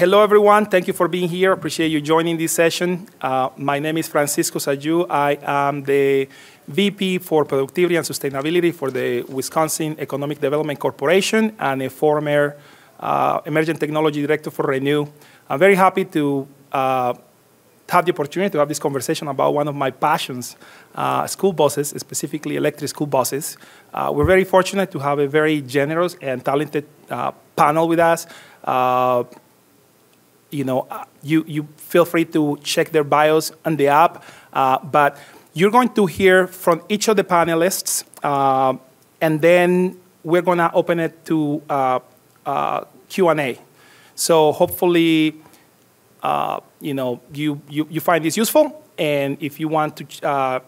Hello, everyone. Thank you for being here. Appreciate you joining this session. My name is Francisco Sayú. I am the VP for Productivity and Sustainability for the Wisconsin Economic Development Corporation and a former Emerging Technology Director for Renew. I'm very happy to have the opportunity to have this conversation about one of my passions, school buses, specifically electric school buses. We're very fortunate to have a very generous and talented panel with us. You feel free to check their bios on the app, but you're going to hear from each of the panelists, and then we're going to open it to Q&A. So hopefully, you find this useful, and if you want to,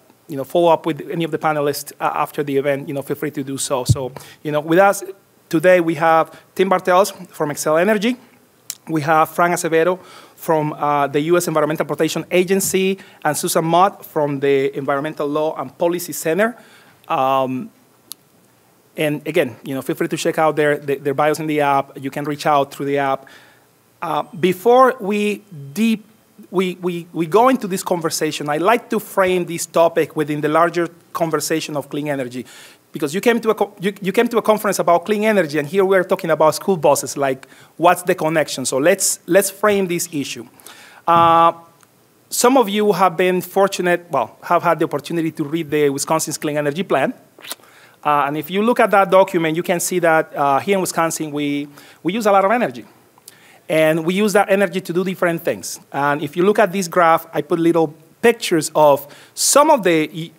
follow up with any of the panelists after the event, feel free to do so. So, with us today we have Tim Bartels from Xcel Energy. We have Frank Acevedo from the U.S. Environmental Protection Agency, and Susan Mott from the Environmental Law and Policy Center. And again, feel free to check out their bios in the app. You can reach out through the app. Before we go into this conversation, I like to frame this topic within the larger conversation of clean energy, because you came to a conference about clean energy, and here we're talking about school buses. Like, what's the connection? So let's frame this issue. Some of you have been fortunate, have had the opportunity to read the Wisconsin's Clean Energy Plan. And if you look at that document, you can see that here in Wisconsin, we use a lot of energy. And we use that energy to do different things. And if you look at this graph, I put little pictures of some of the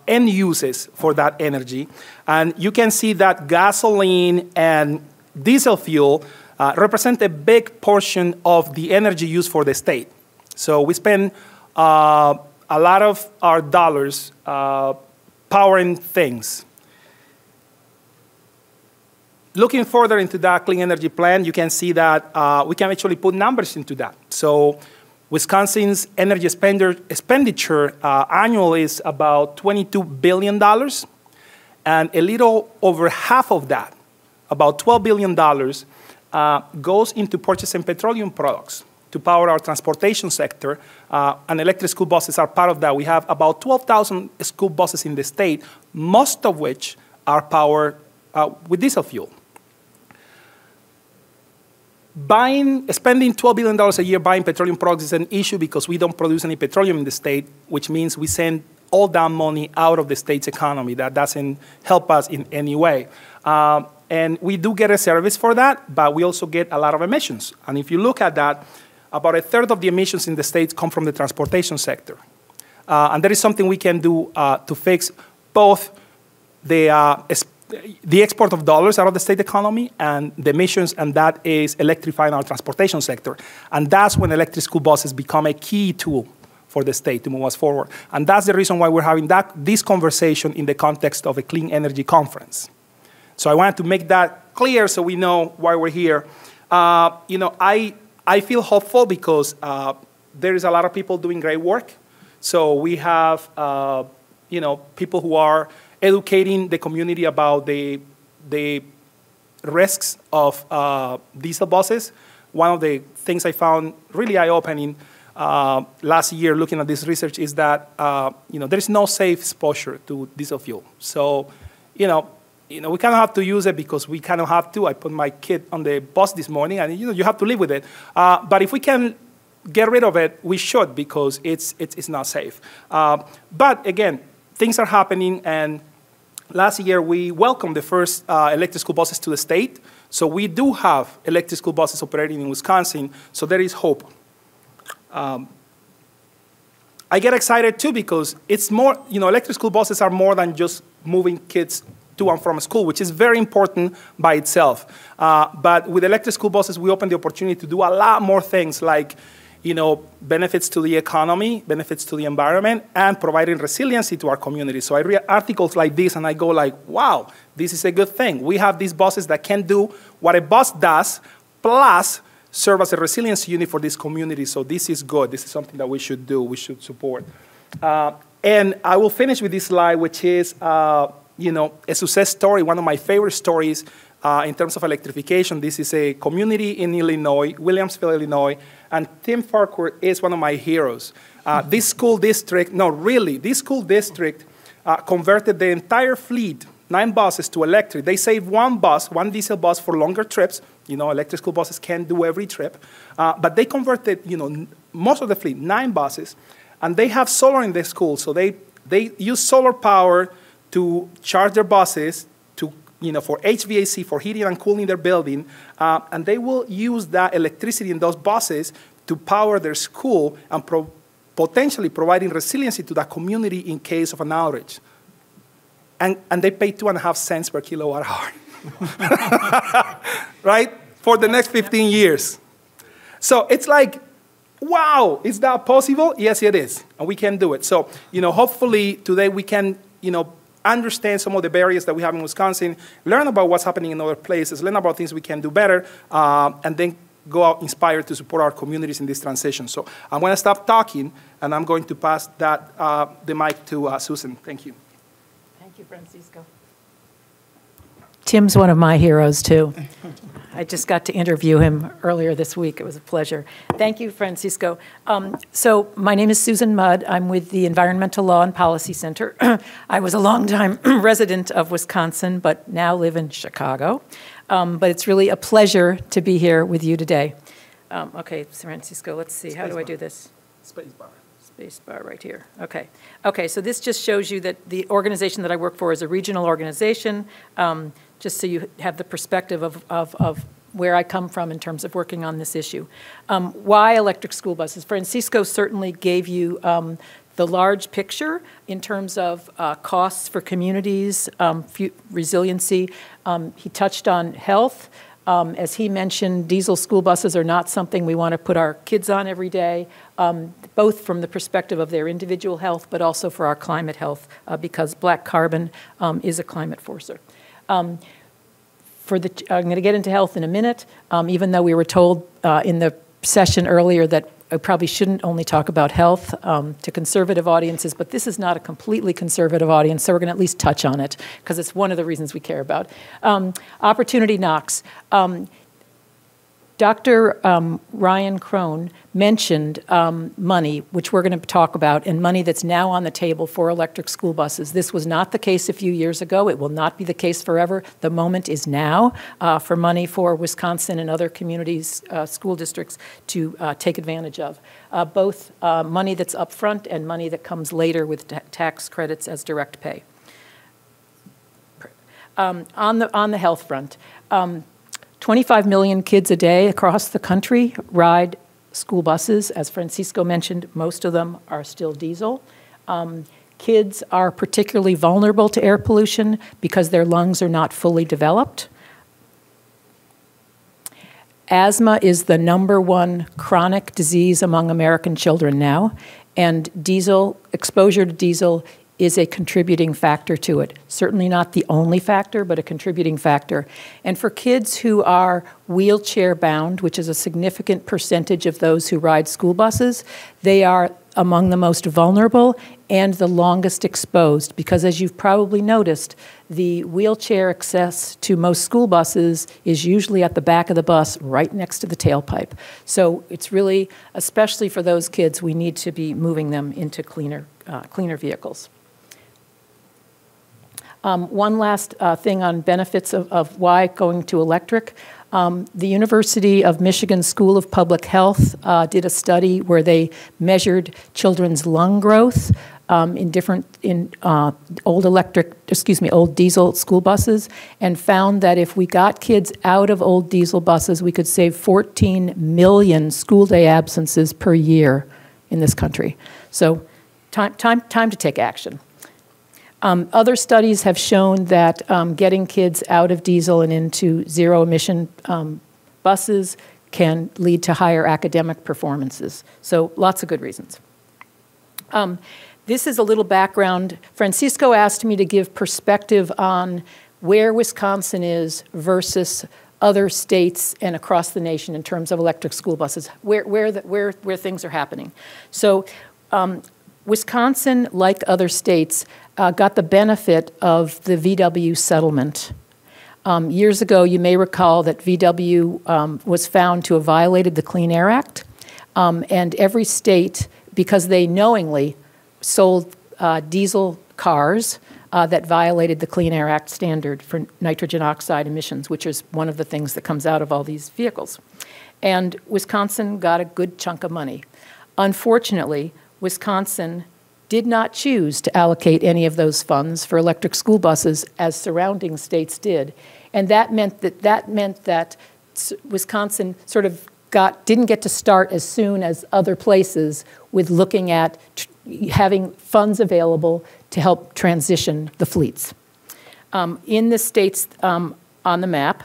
end uses for that energy. And you can see that gasoline and diesel fuel represent a big portion of the energy used for the state. So we spend a lot of our dollars powering things. Looking further into that clean energy plan, you can see that we can actually put numbers into that. So Wisconsin's energy expenditure annually is about $22 billion. And a little over half of that, about $12 billion, goes into purchasing petroleum products to power our transportation sector. And electric school buses are part of that. We have about 12,000 school buses in the state, most of which are powered with diesel fuel. Spending $12 billion a year buying petroleum products is an issue because we don't produce any petroleum in the state, which means we send all that money out of the state's economy. That doesn't help us in any way. And we do get a service for that, but we also get a lot of emissions. And if you look at that, about a third of the emissions in the states come from the transportation sector. And there is something we can do to fix both the export of dollars out of the state economy and the emissions, and that is electrifying our transportation sector. And that's when electric school buses become a key tool for the state to move us forward. And that's the reason why we're having this conversation in the context of a clean energy conference. So I wanted to make that clear so we know why we're here. I feel hopeful because there is a lot of people doing great work. So we have people who are educating the community about the risks of diesel buses. One of the things I found really eye-opening last year looking at this research is that there is no safe exposure to diesel fuel. So, we kind of have to use it because we kind of have to. I put my kid on the bus this morning, and you have to live with it. But if we can get rid of it, we should, because it's not safe. But again, things are happening, and last year we welcomed the first electric school buses to the state. So we do have electric school buses operating in Wisconsin, so there is hope. I get excited too because it's more, electric school buses are more than just moving kids to and from school, which is very important by itself. But with electric school buses, we open the opportunity to do a lot more things like benefits to the economy, benefits to the environment, and providing resiliency to our community. So I read articles like this, and I go like, wow, this is a good thing. We have these buses that can do what a bus does, plus serve as a resilience unit for this community. So this is good. This is something that we should do, we should support. And I will finish with this slide, which is a success story, one of my favorite stories in terms of electrification. This is a community in Illinois, Williamsville, Illinois, and Tim Farquhar is one of my heroes. This school district converted the entire fleet, 9 buses, to electric. They saved one diesel bus for longer trips. Electric school buses can't do every trip. But they converted, most of the fleet, 9 buses, and they have solar in the school. So they use solar power to charge their buses, for HVAC, for heating and cooling their building, and they will use that electricity in those buses to power their school and potentially providing resiliency to that community in case of an outage. And they pay 2.5 cents per kilowatt hour, right? For the next 15 years. So it's like, wow, is that possible? Yes, it is, and we can do it. So, hopefully today we can, understand some of the barriers that we have in Wisconsin, learn about what's happening in other places, learn about things we can do better, and then go out inspired to support our communities in this transition. So I'm going to stop talking, and I'm going to pass the mic to Susan. Thank you. Thank you, Francisco. Tim's one of my heroes, too. I just got to interview him earlier this week. It was a pleasure. Thank you, Francisco. So my name is Susan Mudd. I'm with the Environmental Law and Policy Center. I was a longtime resident of Wisconsin, but now live in Chicago. But it's really a pleasure to be here with you today. Okay, Francisco, let's see. How do I do this? Space bar. Space bar right here. Okay. Okay, so this just shows you that the organization that I work for is a regional organization, just so you have the perspective of where I come from in terms of working on this issue. Why electric school buses? Francisco certainly gave you the large picture in terms of costs for communities, resiliency. He touched on health. As he mentioned, diesel school buses are not something we want to put our kids on every day, both from the perspective of their individual health, but also for our climate health, because black carbon is a climate forcer. I'm going to get into health in a minute, even though we were told in the session earlier that I probably shouldn't only talk about health to conservative audiences, but this is not a completely conservative audience, so we're going to at least touch on it, because it's one of the reasons we care about. Opportunity knocks. Dr. Ryan Crone mentioned money, which we're going to talk about, and money that's now on the table for electric school buses. This was not the case a few years ago. It will not be the case forever. The moment is now for money for Wisconsin and other communities, school districts to take advantage of. Both money that's upfront and money that comes later with tax credits as direct pay. On the health front, 25 million kids a day across the country ride school buses. As Francisco mentioned, most of them are still diesel. Kids are particularly vulnerable to air pollution because their lungs are not fully developed. Asthma is the #1 chronic disease among American children now, and exposure to diesel is a contributing factor to it. Certainly not the only factor, but a contributing factor. And for kids who are wheelchair bound, which is a significant percentage of those who ride school buses, they are among the most vulnerable and the longest exposed, because as you've probably noticed, the wheelchair access to most school buses is usually at the back of the bus, right next to the tailpipe. So it's really, especially for those kids, we need to be moving them into cleaner vehicles. One last thing on benefits of why going to electric. The University of Michigan School of Public Health did a study where they measured children's lung growth in old diesel school buses, and found that if we got kids out of old diesel buses, we could save 14 million school day absences per year in this country. So time to take action. Other studies have shown that getting kids out of diesel and into zero-emission buses can lead to higher academic performances. So lots of good reasons. This is a little background. Francisco asked me to give perspective on where Wisconsin is versus other states and across the nation in terms of electric school buses, where things are happening. So Wisconsin, like other states, got the benefit of the VW settlement. Years ago, you may recall that VW was found to have violated the Clean Air Act, and every state, because they knowingly sold diesel cars that violated the Clean Air Act standard for nitrogen oxide emissions, which is one of the things that comes out of all these vehicles. And Wisconsin got a good chunk of money. Unfortunately, Wisconsin did not choose to allocate any of those funds for electric school buses as surrounding states did. And that meant that Wisconsin sort of didn't get to start as soon as other places with looking at having funds available to help transition the fleets. In the states on the map,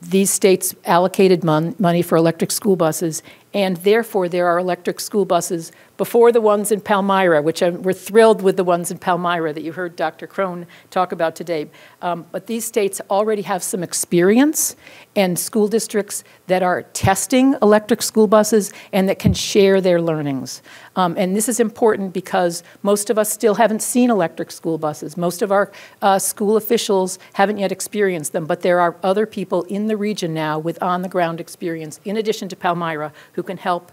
these states allocated money for electric school buses, and therefore there are electric school buses before the ones in Palmyra, which we're thrilled with the ones in Palmyra that you heard Dr. Crone talk about today. But these states already have some experience and school districts that are testing electric school buses and that can share their learnings. And this is important because most of us still haven't seen electric school buses. Most of our school officials haven't yet experienced them, but there are other people in the region now with on-the-ground experience, in addition to Palmyra, who can help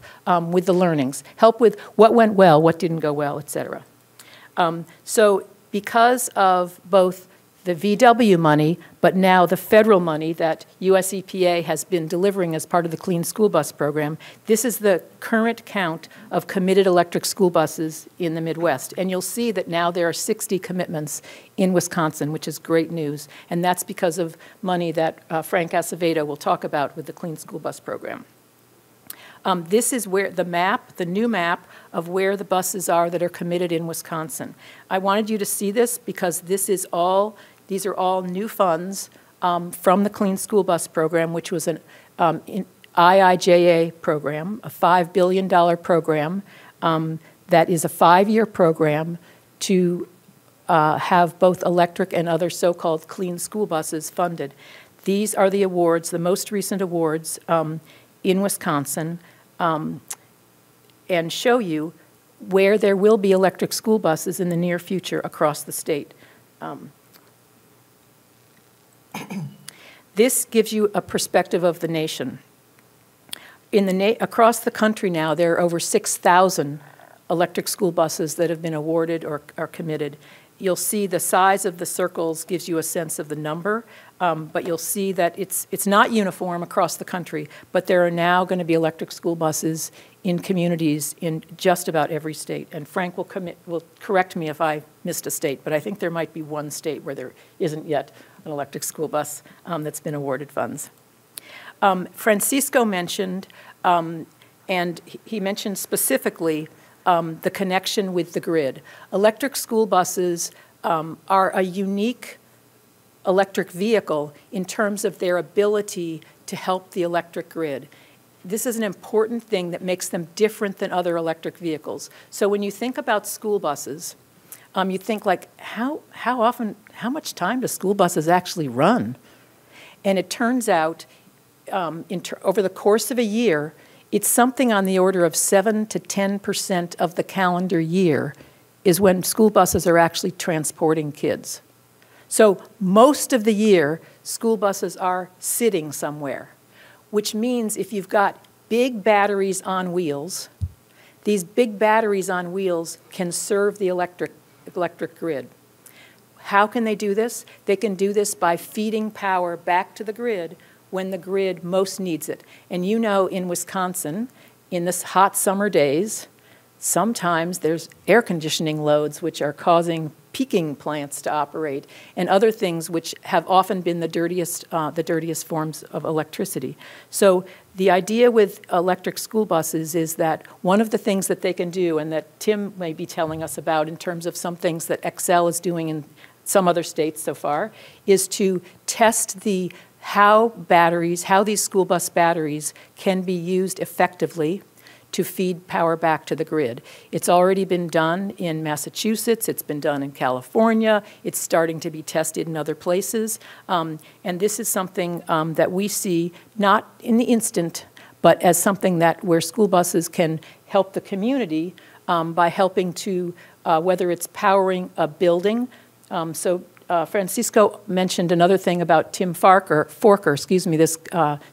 with the learnings, help with what went well, what didn't go well, et cetera. So because of both the VW money, but now the federal money that US EPA has been delivering as part of the Clean School Bus Program, this is the current count of committed electric school buses in the Midwest. And you'll see that now there are 60 commitments in Wisconsin, which is great news. And that's because of money that Frank Acevedo will talk about with the Clean School Bus Program. This is where the map, the new map of where the buses are that are committed in Wisconsin. I wanted you to see this because these are all new funds from the Clean School Bus Program, which was an IIJA program, a $5 billion program that is a 5-year program to have both electric and other so-called clean school buses funded. These are the awards, the most recent awards in Wisconsin, and show you where there will be electric school buses in the near future across the state. This gives you a perspective of the nation. Across the country now, there are over 6,000 electric school buses that have been awarded or are committed. You'll see the size of the circles gives you a sense of the number, but you'll see that it's not uniform across the country, but there are now going to be electric school buses in communities in just about every state. And Frank will correct me if I missed a state, but I think there might be one state where there isn't yet an electric school bus that's been awarded funds. Francisco mentioned, and he mentioned specifically the connection with the grid. Electric school buses are a unique electric vehicle in terms of their ability to help the electric grid. This is an important thing that makes them different than other electric vehicles. So when you think about school buses, you think like, how much time do school buses actually run? And it turns out, over the course of a year, it's something on the order of 7 to 10% of the calendar year is when school buses are actually transporting kids. So most of the year, school buses are sitting somewhere, which means if you've got big batteries on wheels, these big batteries on wheels can serve the electric grid. How can they do this? They can do this by feeding power back to the grid when the grid most needs it. And you know, in Wisconsin, in this hot summer days, sometimes there's air conditioning loads which are causing peaking plants to operate and other things which have often been the dirtiest forms of electricity. So the idea with electric school buses is that one of the things that they can do, and that Tim may be telling us about in terms of some things that Excel is doing in some other states so far, is to test how these school bus batteries can be used effectively to feed power back to the grid. It's already been done in Massachusetts, it's been done in California, it's starting to be tested in other places, and this is something that we see not in the instant, but as something that where school buses can help the community by helping to, whether it's powering a building. Francisco mentioned another thing about Tim Forker, this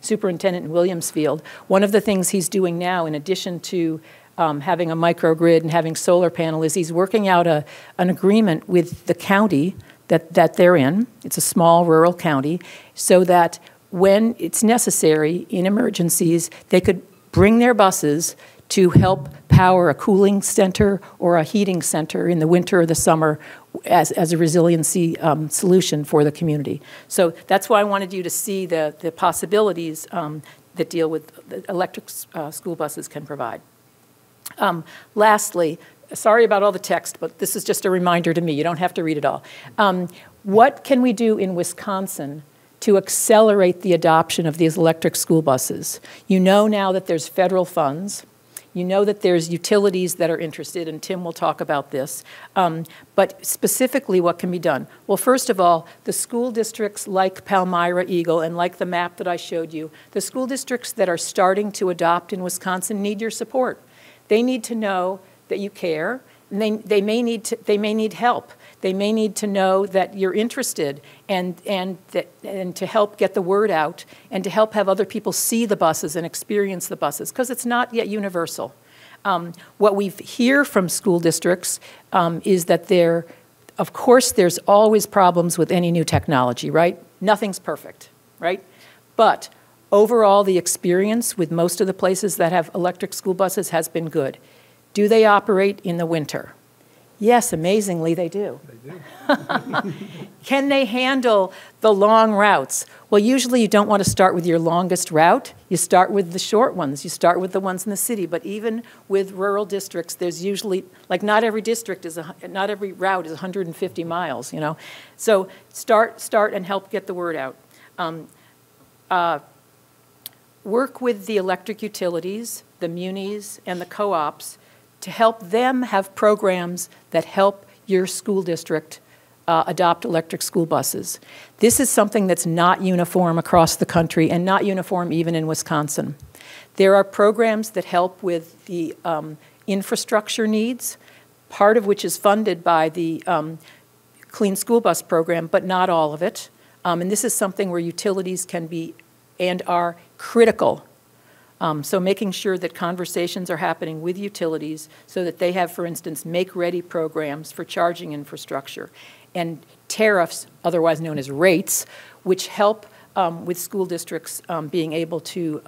superintendent in Williamsfield. One of the things he's doing now, in addition to having a microgrid and having solar panel, is he's working out an agreement with the county that they're in. It's a small rural county, so that when it's necessary in emergencies, they could bring their buses to help power a cooling center or a heating center in the winter or the summer as a resiliency solution for the community. So that's why I wanted you to see the possibilities that deal with the electric school buses can provide. Lastly, sorry about all the text, but this is just a reminder to me. You don't have to read it all. What can we do in Wisconsin to accelerate the adoption of these electric school buses? You know now that there's federal funds. You know that there's utilities that are interested, and Tim will talk about this. But specifically, what can be done? Well, first of all, the school districts like Palmyra Eagle and like the map that I showed you, the school districts that are starting to adopt in Wisconsin need your support. They need to know that you care, and they may need help. They may need to know that you're interested and to help get the word out and to help have other people see the buses and experience the buses, because it's not yet universal. What we hear from school districts is that of course, there's always problems with any new technology, right? Nothing's perfect, right? But overall, the experience with most of the places that have electric school buses has been good. Do they operate in the winter? Yes, amazingly, they do. They do. Can they handle the long routes? Well, usually you don't want to start with your longest route. You start with the short ones. You start with the ones in the city. But even with rural districts, there's usually, like not every route is 150 miles, you know. So start and help get the word out. Work with the electric utilities, the munis, and the co-ops to help them have programs that help your school district adopt electric school buses. This is something that's not uniform across the country and not uniform even in Wisconsin. There are programs that help with the infrastructure needs, part of which is funded by the Clean School Bus Program, but not all of it. And this is something where utilities can be and are critical. So making sure that conversations are happening with utilities so that they have, for instance, make-ready programs for charging infrastructure and tariffs, otherwise known as rates, which help with school districts being able to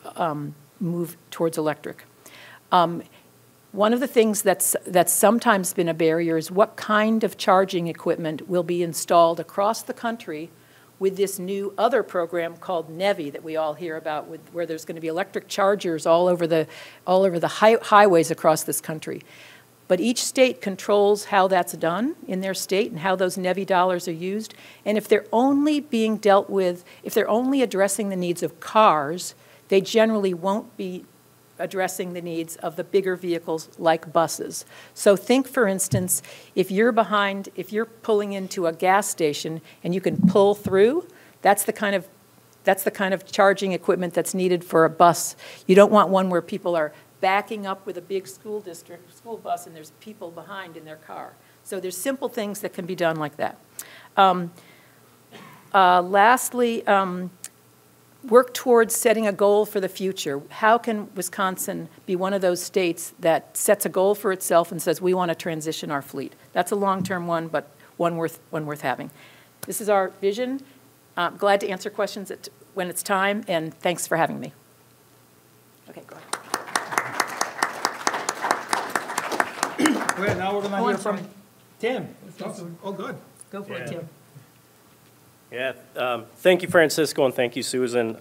move towards electric. One of the things that's sometimes been a barrier is what kind of charging equipment will be installed across the country with this new other program called NEVI that we all hear about, where there's going to be electric chargers all over the highways across this country. But each state controls how that's done in their state and how those NEVI dollars are used. And if they're only being dealt with, if they're only addressing the needs of cars, they generally won't be addressing the needs of the bigger vehicles like buses. So think, for instance, if you're pulling into a gas station and you can pull through, that's the kind of charging equipment that's needed for a bus. You don't want one where people are backing up with a big school bus and there's people behind in their car. So there's simple things that can be done like that. Lastly, work towards setting a goal for the future. How can Wisconsin be one of those states that sets a goal for itself and says we want to transition our fleet? That's a long-term one, but one worth having. This is our vision. I'm glad to answer questions when it's time, and thanks for having me. Okay, go ahead. Well, now we're going to hear from Tim. Oh, good. Go for it, Tim. Yeah, thank you, Francisco, and thank you, Susan.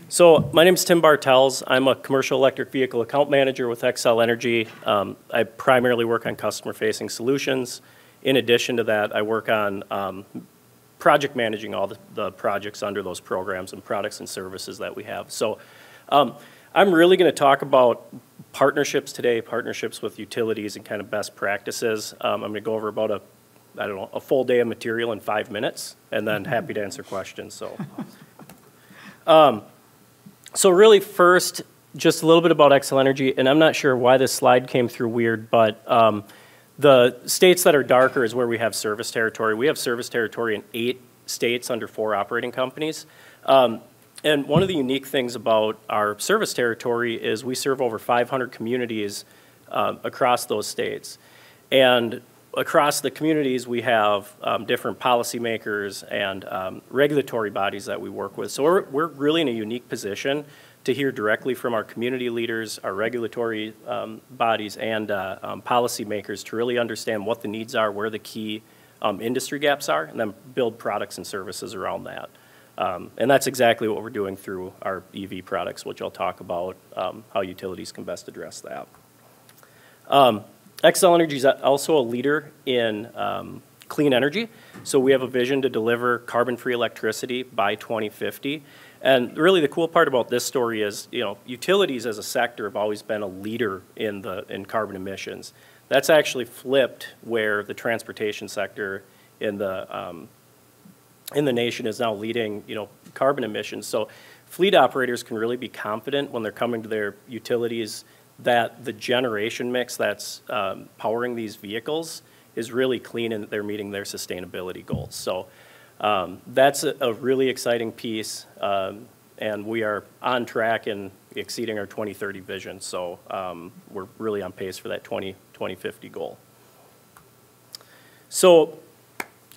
So my name is Tim Bartels. I'm a commercial electric vehicle account manager with Xcel Energy. I primarily work on customer-facing solutions. In addition to that, I work on project managing all the projects under those programs and products and services that we have. So I'm really going to talk about partnerships today, partnerships with utilities and kind of best practices. I'm going to go over about a full day of material in 5 minutes, and then happy to answer questions. So, so really first, just a little bit about Xcel Energy, and I'm not sure why this slide came through weird, but the states that are darker is where we have service territory. We have service territory in 8 states under 4 operating companies. And one of the unique things about our service territory is we serve over 500 communities across those states. And across the communities, we have different policymakers and regulatory bodies that we work with. So we're really in a unique position to hear directly from our community leaders, our regulatory bodies, and policymakers to really understand what the needs are, where the key industry gaps are, and then build products and services around that. And that's exactly what we're doing through our EV products, which I'll talk about how utilities can best address that. Xcel Energy is also a leader in clean energy. So we have a vision to deliver carbon-free electricity by 2050. And really the cool part about this story is, utilities as a sector have always been a leader in carbon emissions. That's actually flipped where the transportation sector in the nation is now leading, carbon emissions. So fleet operators can really be confident when they're coming to their utilities that the generation mix that's powering these vehicles is really clean and that they're meeting their sustainability goals. So that's a really exciting piece, and we are on track and exceeding our 2030 vision. So we're really on pace for that 2050 goal. So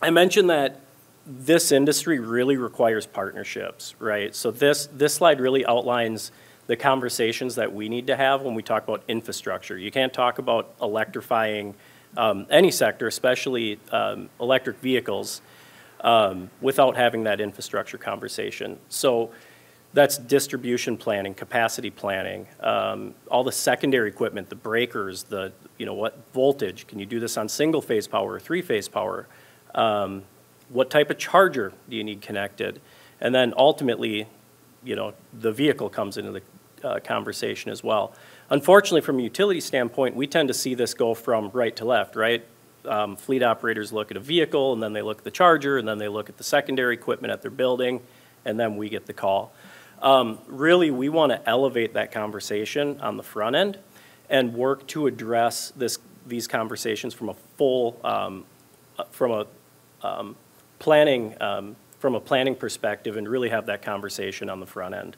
I mentioned that this industry really requires partnerships, right? So this slide really outlines the conversations that we need to have when we talk about infrastructure. You can't talk about electrifying any sector, especially electric vehicles, without having that infrastructure conversation. So that's distribution planning, capacity planning, all the secondary equipment, the breakers, what voltage, can you do this on single phase power or 3-phase power? What type of charger do you need connected? And then ultimately, the vehicle comes into the conversation as well. Unfortunately, from a utility standpoint, we tend to see this go from right to left, right? Fleet operators look at a vehicle, and then they look at the charger, and then they look at the secondary equipment at their building, and then we get the call. Really, we want to elevate that conversation on the front end and work to address these conversations from a full, from a planning perspective, and really have that conversation on the front end.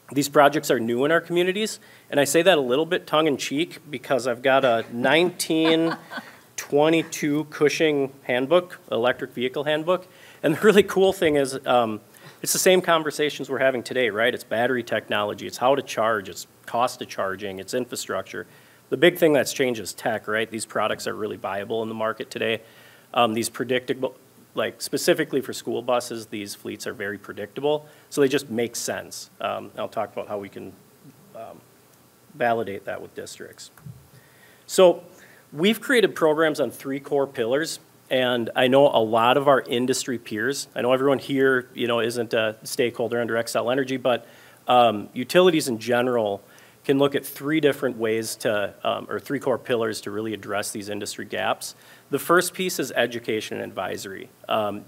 These projects are new in our communities, and I say that a little bit tongue-in-cheek because I've got a 1922 Cushing handbook, electric vehicle handbook, and the really cool thing is it's the same conversations we're having today, right? It's battery technology, it's how to charge, it's cost of charging, it's infrastructure. The big thing that's changed is tech, right? These products are really viable in the market today. These predictable, like specifically for school buses, these fleets are very predictable, so they just make sense. I'll talk about how we can validate that with districts. So we've created programs on 3 core pillars, and I know a lot of our industry peers, I know everyone here isn't a stakeholder under Xcel Energy, but utilities in general can look at 3 different ways to, or 3 core pillars to really address these industry gaps. The first piece is education and advisory.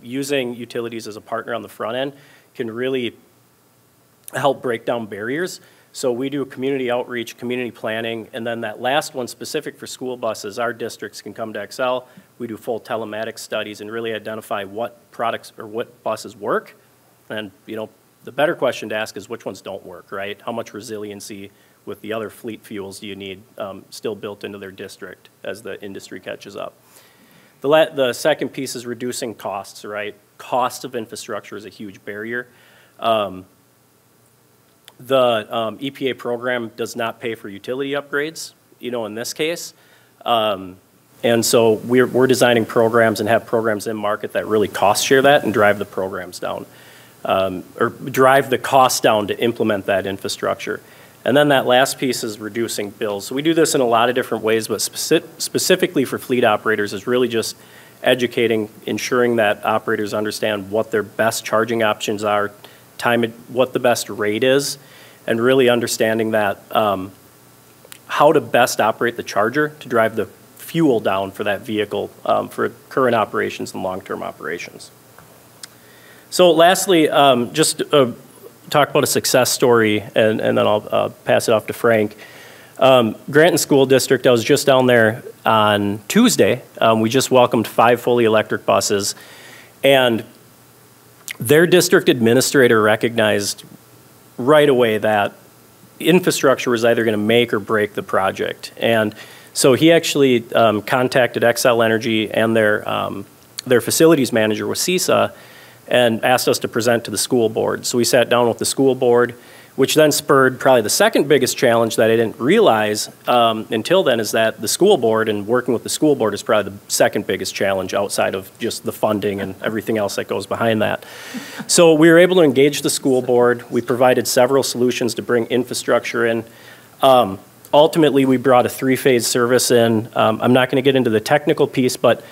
Using utilities as a partner on the front end can really help break down barriers. So we do community outreach, community planning, and then that last one specific for school buses, our districts can come to Xcel. We do full telematics studies and really identify what products or what buses work. And the better question to ask is which ones don't work, right? How much resiliency with the other fleet fuels do you need still built into their district as the industry catches up? The second piece is reducing costs, right? Cost of infrastructure is a huge barrier. The EPA program does not pay for utility upgrades, in this case. And so we're designing programs and have programs in market that really cost share that and drive the programs down, or drive the cost down to implement that infrastructure. And then that last piece is reducing bills. So we do this in a lot of different ways, but specifically for fleet operators is really just educating, ensuring that operators understand what their best charging options are, what the best rate is, and really understanding that how to best operate the charger to drive the fuel down for that vehicle for current operations and long-term operations. So lastly, just talk about a success story, and then I'll pass it off to Frank. Granton School District, I was just down there on Tuesday. We just welcomed 5 fully electric buses, and their district administrator recognized right away that infrastructure was either going to make or break the project. And so he actually contacted Xcel Energy and their facilities manager with CISA and asked us to present to the school board. So we sat down with the school board, which then spurred probably the second biggest challenge that I didn't realize until then, is that the school board and working with the school board is probably the second biggest challenge outside of just the funding and everything else that goes behind that. So we were able to engage the school board. We provided several solutions to bring infrastructure in. Ultimately, we brought a 3-phase service in. I'm not going to get into the technical piece, but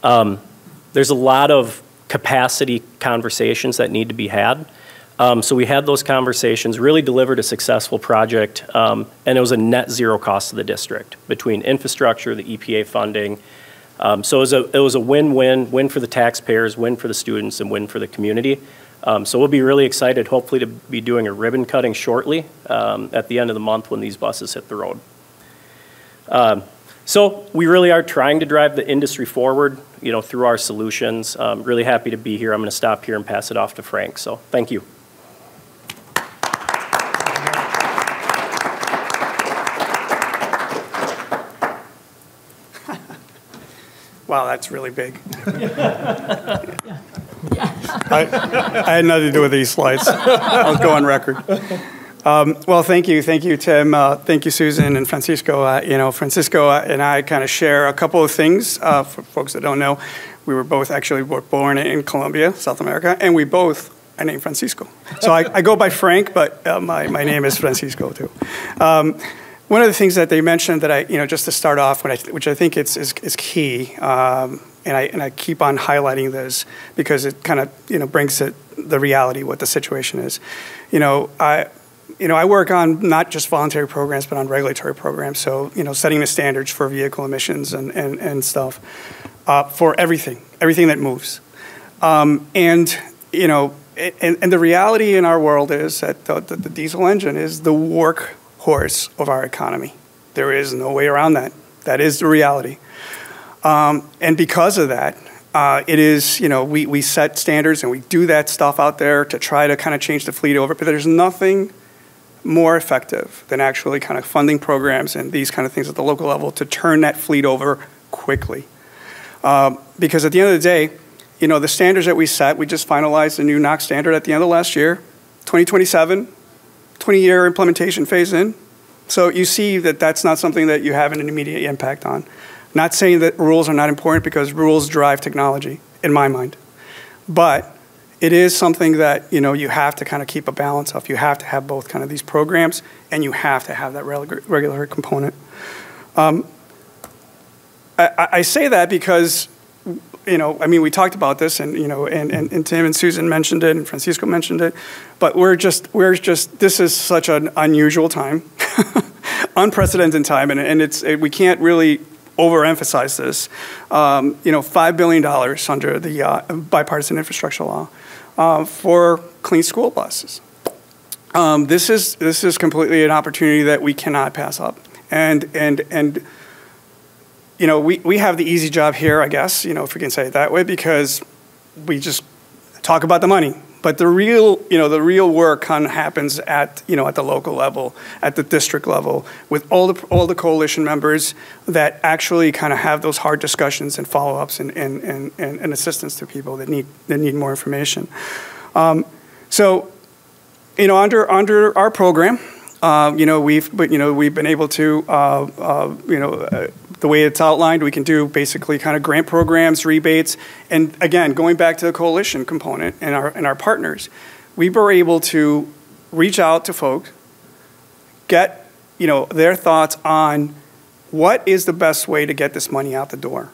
there's a lot of capacity conversations that need to be had. So we had those conversations, really delivered a successful project, and it was a net zero cost to the district between infrastructure, the EPA funding. So it was a win-win, win for the taxpayers, win for the students, and win for the community. So we'll be really excited, hopefully, to be doing a ribbon cutting shortly at the end of the month when these buses hit the road. So we really are trying to drive the industry forward, through our solutions. Really happy to be here. I'm going to stop here and pass it off to Frank. So thank you. Wow, that's really big. I had nothing to do with these slides. I'll go on record. Well, thank you, Tim. Thank you, Susan and Francisco. Francisco and I kind of share a couple of things. For folks that don't know, we were both born in Colombia, South America, and we both are named Francisco. So I go by Frank, but my name is Francisco too. One of the things that they mentioned that just to start off, which I think is key, and I keep on highlighting this because it kind of brings the reality what the situation is. I work on not just voluntary programs, but on regulatory programs. So, setting the standards for vehicle emissions and stuff for everything that moves. And the reality in our world is that the diesel engine is the workhorse of our economy. There is no way around that. That is the reality. And because of that, it is, we set standards and we do that stuff out there to try to kind of change the fleet over, but there's nothing more effective than actually kind of funding programs and these kind of things at the local level to turn that fleet over quickly. Because at the end of the day, the standards that we set, we just finalized the new NOx standard at the end of last year, 2027, 20-year implementation phase in. So you see that that's not something that you have an immediate impact on. Not saying that rules are not important because rules drive technology, in my mind. But it is something that, you have to kind of keep a balance of. You have to have both kind of these programs, and you have to have that regulatory component. I say that because, we talked about this, and, and Tim and Susan mentioned it, and Francisco mentioned it, but this is such an unusual time, unprecedented time, and we can't really overemphasize this. $5 billion under the bipartisan infrastructure law for clean school buses. This is completely an opportunity that we cannot pass up. And we have the easy job here, I guess, if we can say it that way, because we just talk about the money. But the real work kind of happens at the local level, at the district level, with all the coalition members that actually kind of have those hard discussions and follow-ups and assistance to people that need more information. So, under our program, we've been able to the way it's outlined, we can do basically kind of grant programs, rebates, and again, going back to the coalition component and our partners, we were able to reach out to folks, get their thoughts on what is the best way to get this money out the door.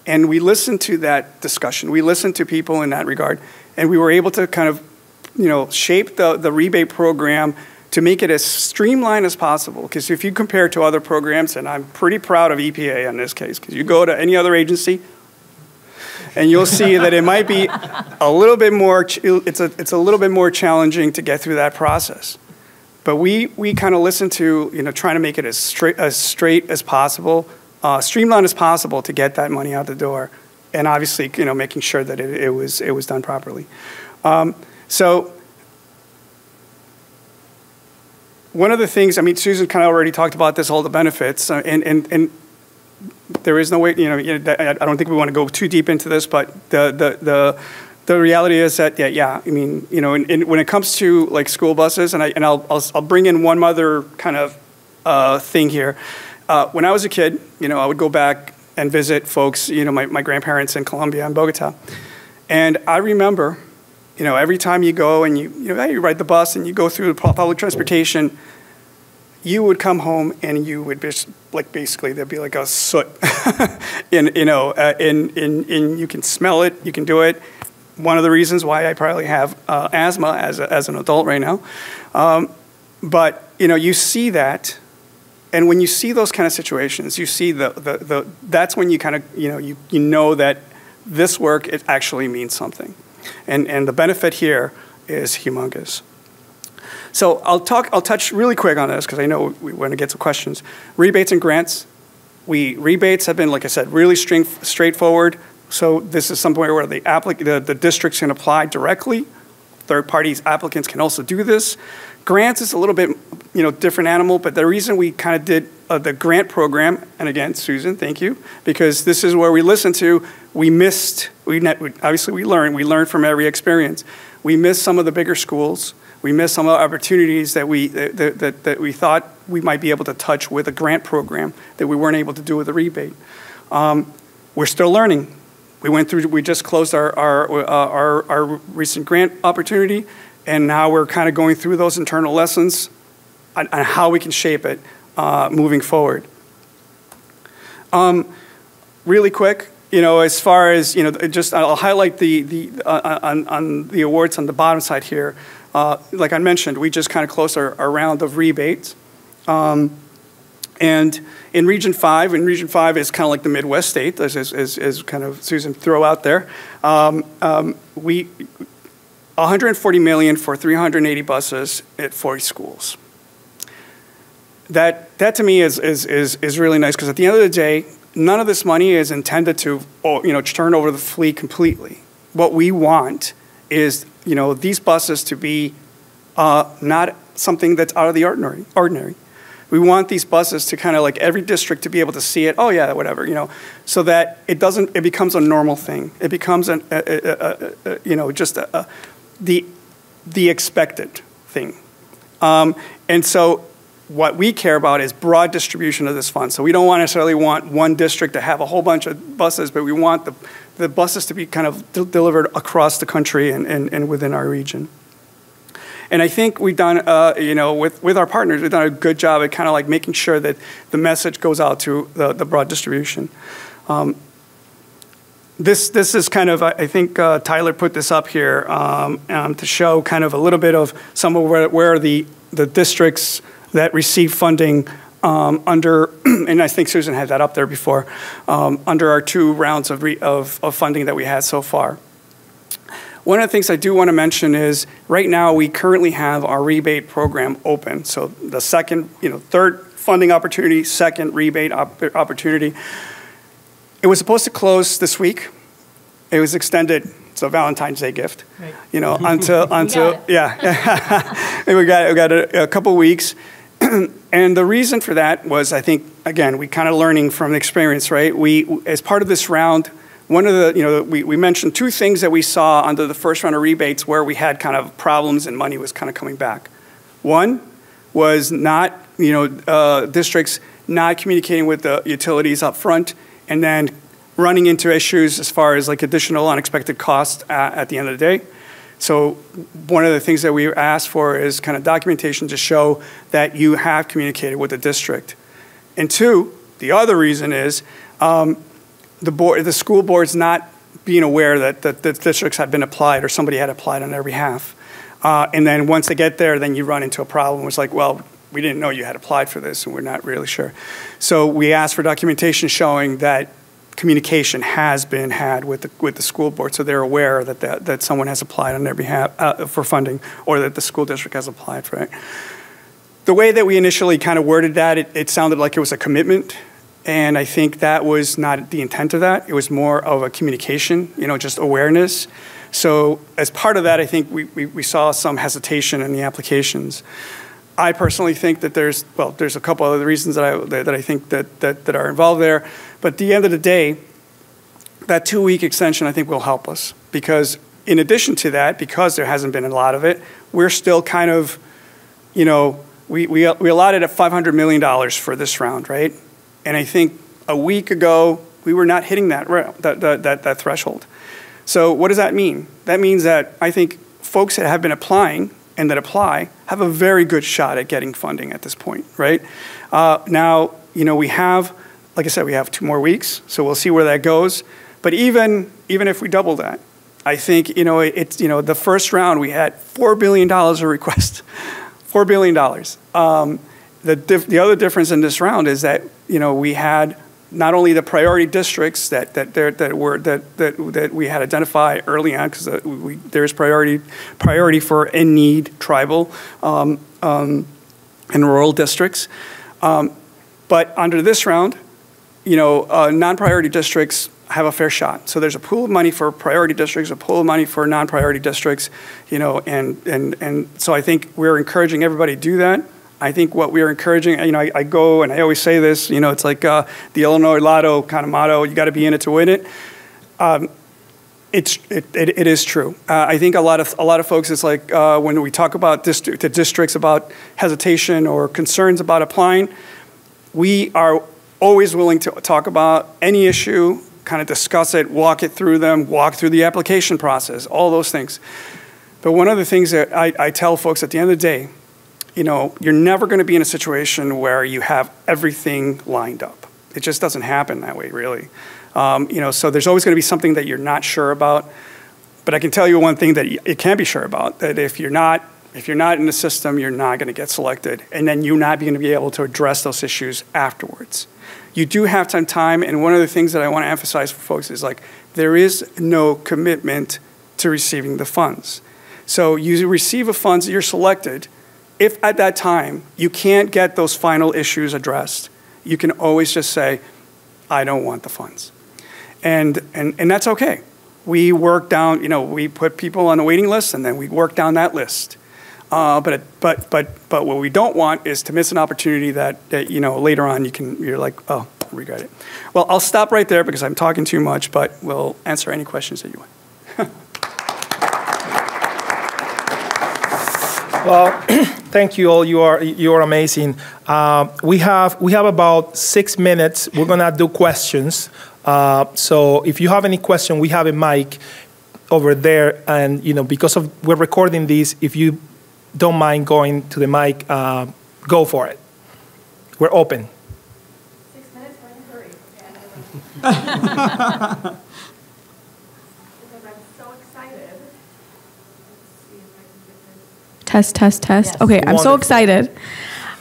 And we listened to that discussion. We listened to people in that regard, and we were able to kind of shape the rebate program to make it as streamlined as possible. Because if you compare to other programs, and I'm pretty proud of EPA in this case, because you go to any other agency, and you'll see that it might be a little bit more, it's a little bit more challenging to get through that process. But we kind of listen to, trying to make it as straight as possible, streamlined as possible to get that money out the door. And obviously, making sure that it was done properly. So one of the things, Susan kind of already talked about this, all the benefits, and there is no way, I don't think we want to go too deep into this, but the reality is that, when it comes to like school buses, and I'll bring in one other kind of thing here. When I was a kid, I would go back and visit folks, my grandparents in Colombia and Bogota. And I remember, every time you go and you ride the bus and you go through public transportation, you would come home and you would just, basically there'd be like a soot. and you can smell it, you can do it. One of the reasons why I probably have asthma as an adult right now. But, you see that. And when you see those kind of situations, you see that's when you kind of, you know that this work, it actually means something. And the benefit here is humongous. So I'll touch really quick on this because I know we want to get some questions. Rebates and grants. Rebates have been, like I said, really straightforward. So this is somewhere where the districts can apply directly. Third parties applicants can also do this. Grants is a little bit, different animal, but the reason we kind of did the grant program, and again, Susan, thank you, because this is where we listened to, obviously we learned from every experience. We missed some of the bigger schools. We missed some of the opportunities that we thought we might be able to touch with a grant program that we weren't able to do with a rebate. We're still learning. We just closed our recent grant opportunity, and now we're kind of going through those internal lessons on how we can shape it moving forward. Really quick, as far as, I'll highlight on the awards on the bottom side here. Like I mentioned, we just kind of closed our round of rebates. And in Region 5, is kind of like the Midwest state, as kind of Susan threw out there. We $140 million for 380 buses at 40 schools. That to me is really nice because at the end of the day, none of this money is intended to turn over the fleet completely. What we want is these buses to be not something that's out of the ordinary. We want these buses to kind of like every district to be able to see it. Oh yeah, whatever, so that it becomes a normal thing. It becomes the expected thing. And so what we care about is broad distribution of this fund. So we don't necessarily want one district to have a whole bunch of buses, but we want the buses to be kind of delivered across the country and within our region. And I think we've done, with our partners, we've done a good job at kind of like making sure that the message goes out to the broad distribution. This is kind of, I think Tyler put this up here to show kind of a little bit of some of where the districts that receive funding under, and I think Susan had that up there before, under our 2 rounds of funding that we had so far. One of the things I do want to mention is right now we currently have our rebate program open. So the third funding opportunity, second rebate opportunity. It was supposed to close this week. It was extended. It's a Valentine's Day gift, right. Until yeah. we got a couple weeks. And the reason for that was, I think, again, we kind of learning from experience, right? As part of this round, one of the, we mentioned 2 things that we saw under the first round of rebates where we had kind of problems and money was kind of coming back. One was not, districts not communicating with the utilities up front and then running into issues as far as like additional unexpected costs at the end of the day. So one of the things that we asked for is kind of documentation to show that you have communicated with the district. And 2, the other reason is the school board's not being aware that the districts had been applied or somebody had applied on their behalf. And then once they get there, then you run into a problem. It's like, well, we didn't know you had applied for this and we're not really sure. So we asked for documentation showing that communication has been had with the school board, so they're aware that someone has applied on their behalf for funding, or that the school district has applied for it. The way that we initially kind of worded that, it sounded like it was a commitment, and I think that was not the intent of that. It was more of a communication, just awareness. So as part of that, I think we saw some hesitation in the applications. I personally think that there's a couple other reasons that I think that are involved there. But at the end of the day, that 2-week extension I think will help us, because in addition to that, because there hasn't been a lot of it, we're still kind of, we allotted at $500 million for this round, right? And I think a week ago we were not hitting that threshold. So what does that mean? That means that I think folks that have been applying and that apply have a very good shot at getting funding at this point, right? Now, we have, like I said, we have 2 more weeks, so we'll see where that goes. But even if we double that, I think, the first round we had $4 billion of requests, $4 billion. The other difference in this round is that, we had not only the priority districts that we had identified early on, because there's priority for in-need tribal and rural districts, but under this round, non-priority districts have a fair shot. So there's a pool of money for priority districts, a pool of money for non-priority districts, and so I think we're encouraging everybody to do that. I think what we're encouraging, I go and I always say this, it's like the Illinois Lotto kind of motto, you got to be in it to win it. It is true. I think a lot of folks, it's like when we talk about the districts about hesitation or concerns about applying, we are always willing to talk about any issue, kind of discuss it, walk it through them, walk through the application process, all those things. But one of the things that I tell folks at the end of the day, you're never going to be in a situation where you have everything lined up. It just doesn't happen that way, really. So there's always going to be something that you're not sure about. But I can tell you one thing that you can be sure about, that if you're not in the system, you're not going to get selected. And then you're not going to be able to address those issues afterwards. You do have some time, and one of the things that I want to emphasize for folks is there is no commitment to receiving the funds. So you receive the funds, you're selected. If at that time you can't get those final issues addressed, you can always just say, I don't want the funds. And that's okay. We work down, we put people on a waiting list, and then we work down that list. But what we don't want is to miss an opportunity that later on you're like, oh, I regret it. Well, I'll stop right there because I'm talking too much, but we'll answer any questions that you want. Well, thank you all. You are amazing. We have about 6 minutes. We're gonna do questions. So if you have any question, we have a mic over there, and because we're recording this, if you don't mind going to the mic, go for it. We're open. 6 minutes, we're in a hurry. Because I'm so excited. Test. Yes. Okay, I'm Wonderful. so excited.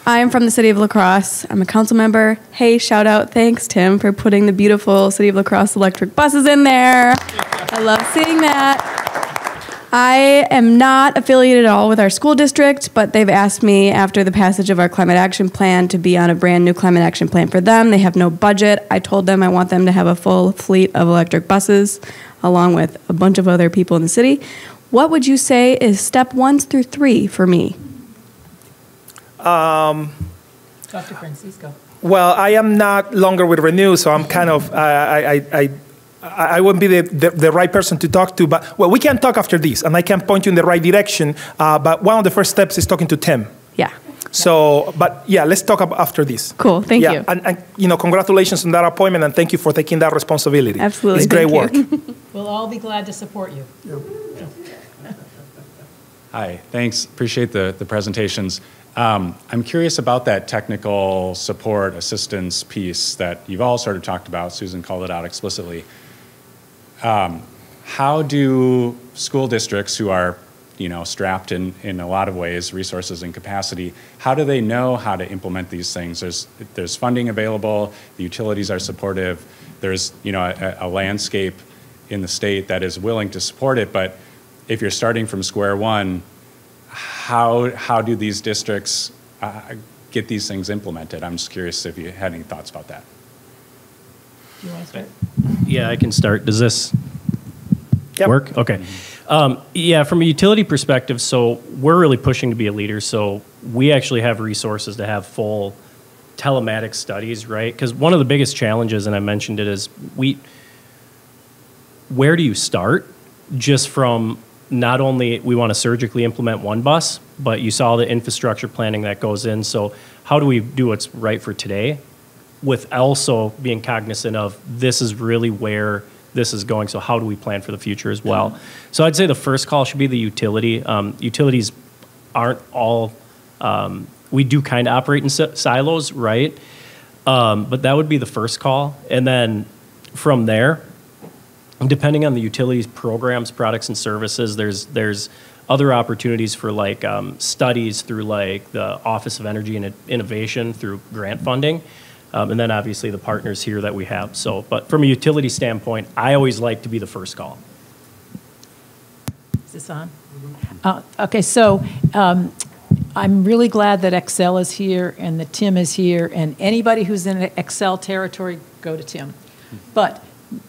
I'm from the city of La Crosse. I'm a council member. Hey, shout out, thanks, Tim, for putting the beautiful city of La Crosse electric buses in there. I love seeing that. I am not affiliated at all with our school district, but they've asked me after the passage of our climate action plan to be on a brand new climate action plan for them. They have no budget. I told them I want them to have a full fleet of electric buses, along with a bunch of other people in the city. What would you say is step 1 through 3 for me? Dr. Francisco. Well, I am not longer with Renew, so I'm kind of, I wouldn't be the right person to talk to, but, well, we can talk after this, and I can point you in the right direction, but one of the first steps is talking to Tim. Yeah. So, but yeah, let's talk after this. Cool, thank you. And congratulations on that appointment, and thank you for taking that responsibility. Absolutely, it's great work. We'll all be glad to support you. Hi, thanks. Appreciate the presentations. I'm curious about that technical support assistance piece that you've all sort of talked about. Susan called it out explicitly. How do school districts who are strapped in a lot of ways, resources and capacity, how do they know how to implement these things? There's funding available, the utilities are supportive. there's, you know, a landscape in the state that is willing to support it, but if you're starting from square one, how do these districts get these things implemented? I'm just curious if you had any thoughts about that. Do you want to start? Yeah, I can start. Does this work? Okay. Yeah, from a utility perspective, so we're really pushing to be a leader. So we actually have resources to have full telematics studies, right? Because one of the biggest challenges, and I mentioned it, is where do you start? Just from not only we want to surgically implement one bus, but you saw the infrastructure planning that goes in. So how do we do what's right for today with also being cognizant of this is really where this is going, so how do we plan for the future as well? So I'd say the first call should be the utility. Utilities aren't all, we do kind of operate in silos, right? But that would be the first call. And then from there, depending on the utilities programs, products, and services, there's other opportunities for like studies through like the Office of Energy and Innovation through grant funding. And then obviously the partners here that we have. So, but from a utility standpoint, I always like to be the first call. Is this on? Okay, so I'm really glad that Excel is here and that Tim is here, and anybody who's in Excel territory, go to Tim. But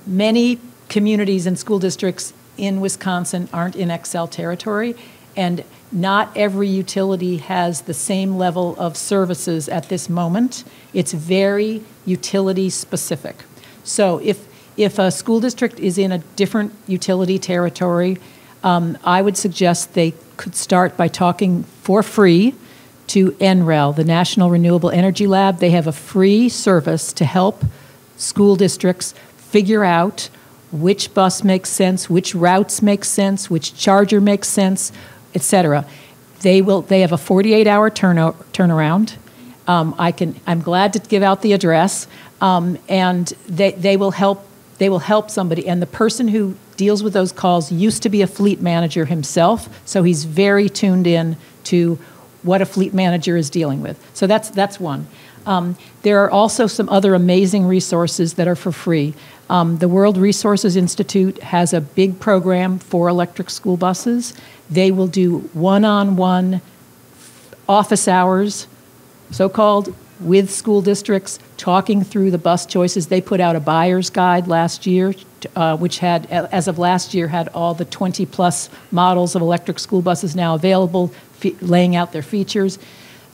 many communities and school districts in Wisconsin aren't in Excel territory, and not every utility has the same level of services at this moment. It's very utility specific. So if a school district is in a different utility territory, I would suggest they could start by talking for free to NREL, the National Renewable Energy Lab. They have a free service to help school districts figure out which bus makes sense, which routes make sense, which charger makes sense, et cetera. They have a 48-hour turnaround. I'm glad to give out the address, and they will help somebody. And the person who deals with those calls used to be a fleet manager himself, so he's very tuned in to what a fleet manager is dealing with. So that's one. There are also some other amazing resources that are for free. The World Resources Institute has a big program for electric school buses. They will do one-on-one office hours, so-called, with school districts, talking through the bus choices. They put out a buyer's guide last year, which had, as of last year, had all the 20-plus models of electric school buses now available, laying out their features.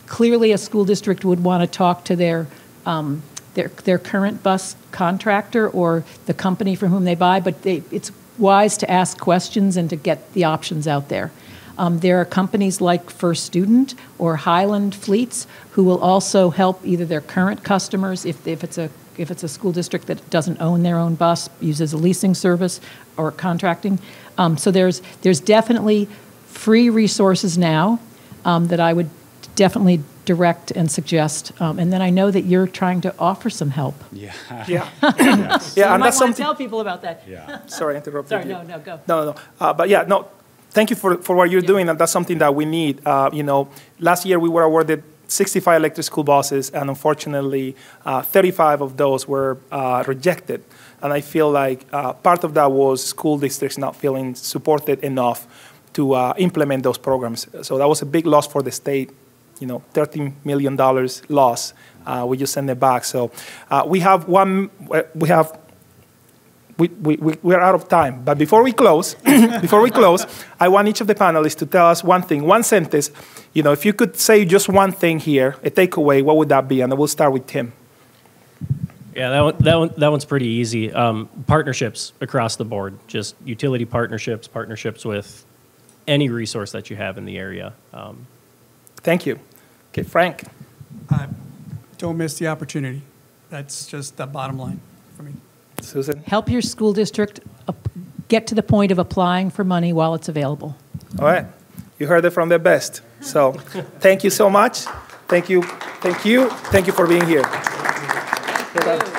Clearly, a school district would want to talk to their current bus contractor or the company from whom they buy, but it's wise to ask questions and to get the options out there. There are companies like First Student or Highland Fleets who will also help either their current customers, if it's a school district that doesn't own their own bus, uses a leasing service or contracting. So there's definitely free resources now that I would definitely direct and suggest. And then I know that you're trying to offer some help. Yeah. Yes. Yeah, so and you might that's want to something. tell people about that. Yeah. Sorry, I interrupted Sorry, you. no, go. No. But yeah, no. Thank you for what you're doing, and that's something that we need. Last year we were awarded 65 electric school buses, and unfortunately, 35 of those were rejected. And I feel like part of that was school districts not feeling supported enough to implement those programs. So that was a big loss for the state. $13 million loss. We just send it back. So we are out of time. But before we close, I want each of the panelists to tell us one thing, one sentence. If you could say just one thing here, a takeaway, what would that be? And we'll start with Tim. Yeah, that one's pretty easy. Partnerships across the board, just utility partnerships with any resource that you have in the area. Thank you. Okay, Frank. Don't miss the opportunity. That's just the bottom line for me. Susan. Help your school district get to the point of applying for money while it's available. All right. You heard it from the best. So thank you so much. Thank you for being here. Thank you.